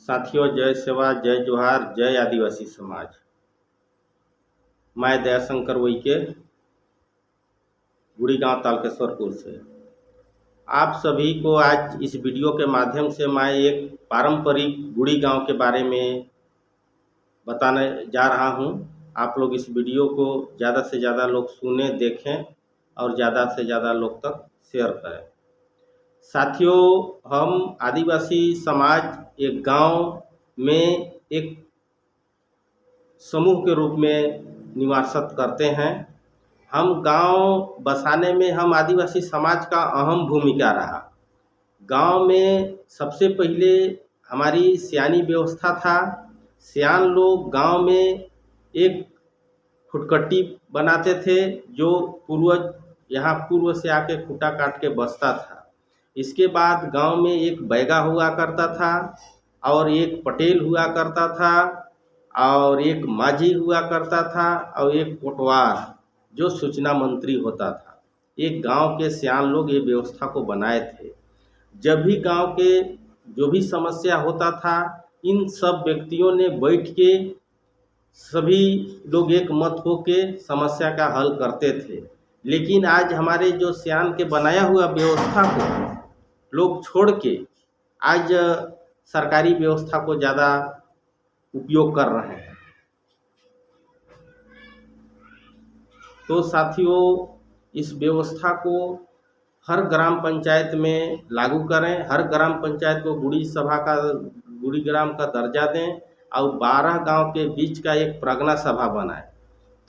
साथियों, जय सेवा, जय जोहार, जय आदिवासी समाज। मैं दयाशंकर वैके गुड़ी गांव तालकेश्वरपुर से आप सभी को आज इस वीडियो के माध्यम से मैं एक पारंपरिक गुड़ी गांव के बारे में बताने जा रहा हूं। आप लोग इस वीडियो को ज़्यादा से ज़्यादा लोग सुने, देखें और ज़्यादा से ज़्यादा लोग तक शेयर करें। साथियों, हम आदिवासी समाज एक गांव में एक समूह के रूप में निवासत करते हैं। हम गांव बसाने में हम आदिवासी समाज का अहम भूमिका रहा। गांव में सबसे पहले हमारी सियानी व्यवस्था था। सियान लोग गांव में एक खुटकट्टी बनाते थे जो पूर्वज यहाँ पूर्व से आके खूटा काट के बसता था। इसके बाद गांव में एक बैगा हुआ करता था और एक पटेल हुआ करता था और एक माझी हुआ करता था और एक कोटवार जो सूचना मंत्री होता था। एक गांव के सियान लोग ये व्यवस्था को बनाए थे। जब भी गांव के जो भी समस्या होता था, इन सब व्यक्तियों ने बैठ के सभी लोग एक मत होके समस्या का हल करते थे। लेकिन आज हमारे जो सियान के बनाया हुआ व्यवस्था को लोग छोड़ के आज सरकारी व्यवस्था को ज़्यादा उपयोग कर रहे हैं। तो साथियों, इस व्यवस्था को हर ग्राम पंचायत में लागू करें। हर ग्राम पंचायत को गुड़ी ग्राम का दर्जा दें और 12 गांव के बीच का एक प्रगना सभा बनाएं।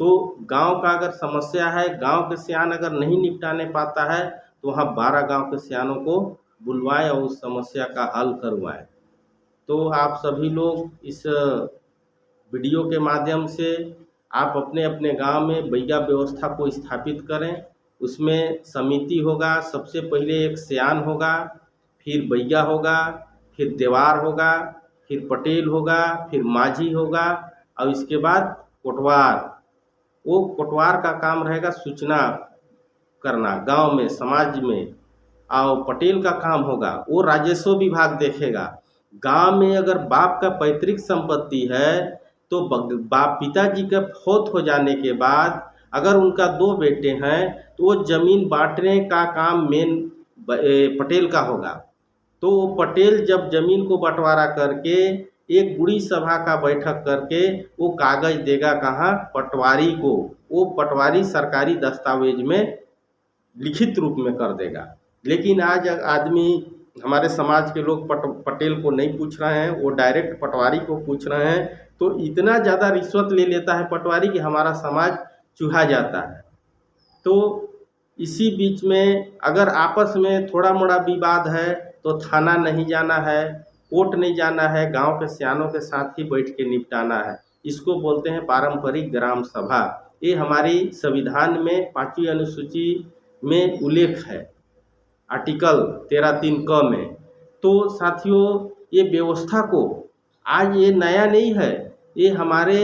तो गांव का अगर समस्या है, गांव के सियान अगर नहीं निपटाने पाता है तो वहाँ 12 गांव के सियानों को बुलवाएं और उस समस्या का हल करवाएं। तो आप सभी लोग इस वीडियो के माध्यम से आप अपने अपने गांव में बैगा व्यवस्था को स्थापित करें। उसमें समिति होगा, सबसे पहले एक सियान होगा, फिर बैगा होगा, फिर देवार होगा, फिर पटेल होगा, फिर माझी होगा और इसके बाद कोटवार। वो कोटवार का काम रहेगा सूचना करना गांव में, समाज में। और पटेल का काम होगा वो राजस्व विभाग देखेगा। गांव में अगर बाप का पैतृक संपत्ति है तो बाप पिताजी का फौत हो जाने के बाद अगर उनका 2 बेटे हैं तो वो जमीन बांटने का काम मेन पटेल का होगा। तो वो पटेल जब जमीन को बंटवारा करके एक गुड़ी सभा का बैठक करके वो कागज देगा कहाँ? पटवारी को। वो पटवारी सरकारी दस्तावेज में लिखित रूप में कर देगा। लेकिन आज आदमी, हमारे समाज के लोग पटेल को नहीं पूछ रहे हैं, वो डायरेक्ट पटवारी को पूछ रहे हैं। तो इतना ज़्यादा रिश्वत ले लेता है पटवारी कि हमारा समाज चूहा जाता है। तो इसी बीच में अगर आपस में थोड़ा मोड़ा विवाद है तो थाना नहीं जाना है, कोर्ट नहीं जाना है, गांव के सियानों के साथ ही बैठ के निपटाना है। इसको बोलते हैं पारंपरिक ग्राम सभा। ये हमारी संविधान में 5वीं अनुसूची में उल्लेख है, आर्टिकल 13(3) क में। तो साथियों, ये व्यवस्था को आज ये नया नहीं है, ये हमारे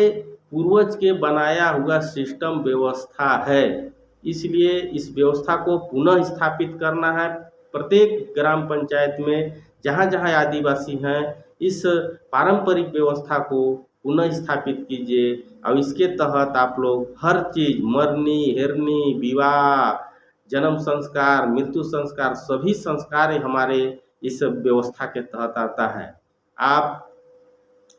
पूर्वज के बनाया हुआ सिस्टम व्यवस्था है। इसलिए इस व्यवस्था को पुनः स्थापित करना है। प्रत्येक ग्राम पंचायत में जहाँ जहाँ आदिवासी हैं, इस पारंपरिक व्यवस्था को पुनः स्थापित कीजिए और इसके तहत आप लोग हर चीज़, मरनी, हेरनी, विवाह, जन्म संस्कार, मृत्यु संस्कार, सभी संस्कार हमारे इस व्यवस्था के तहत आता है। आप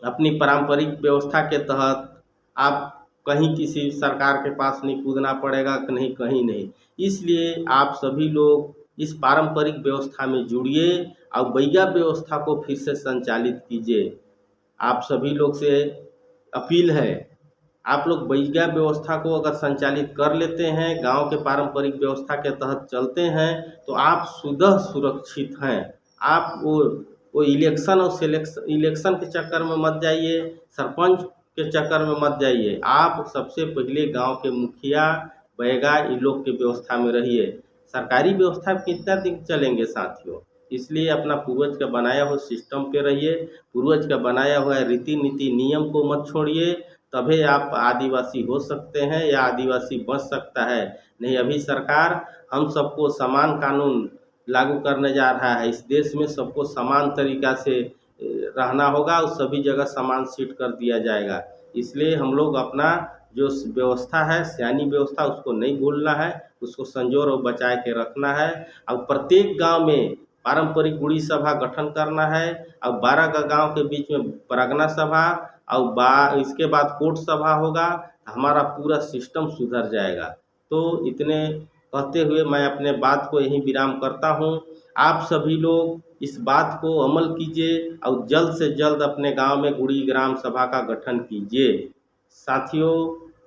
अपनी पारंपरिक व्यवस्था के तहत आप कहीं किसी सरकार के पास नहीं कूदना पड़ेगा, नहीं कहीं नहीं। इसलिए आप सभी लोग इस पारंपरिक व्यवस्था में जुड़िए और बैगा व्यवस्था को फिर से संचालित कीजिए। आप सभी लोग से अपील है, आप लोग बैगा व्यवस्था को अगर संचालित कर लेते हैं, गांव के पारंपरिक व्यवस्था के तहत चलते हैं तो आप सुदह सुरक्षित हैं। आप वो इलेक्शन और इलेक्शन के चक्कर में मत जाइए, सरपंच के चक्कर में मत जाइए। आप सबसे पहले गांव के मुखिया, बैगा, इन लोग की व्यवस्था में रहिए। सरकारी व्यवस्था कितना दिन चलेंगे साथियों? इसलिए अपना पूर्वज का बनाया हुआ सिस्टम पे रहिए, पूर्वज का बनाया हुआ रीति नीति नियम को मत छोड़िए। तभी आप आदिवासी हो सकते हैं या आदिवासी बच सकता है। नहीं, अभी सरकार हम सबको समान कानून लागू करने जा रहा है। इस देश में सबको समान तरीका से रहना होगा और सभी जगह समान सीट कर दिया जाएगा। इसलिए हम लोग अपना जो व्यवस्था है, सयानी व्यवस्था, उसको नहीं भूलना है, उसको संजोर और बचा के रखना है। और प्रत्येक गांव में पारंपरिक गुड़ी सभा गठन करना है और 12 का गांव के बीच में परगना सभा और इसके बाद कोर्ट सभा होगा। हमारा पूरा सिस्टम सुधर जाएगा। तो इतने कहते हुए मैं अपने बात को यहीं विराम करता हूँ। आप सभी लोग इस बात को अमल कीजिए और जल्द से जल्द अपने गांव में गुड़ी ग्राम सभा का गठन कीजिए। साथियों,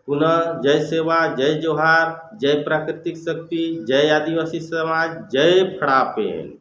पुनः जय सेवा, जय जोहार, जय प्राकृतिक शक्ति, जय आदिवासी समाज, जय फड़ापेन।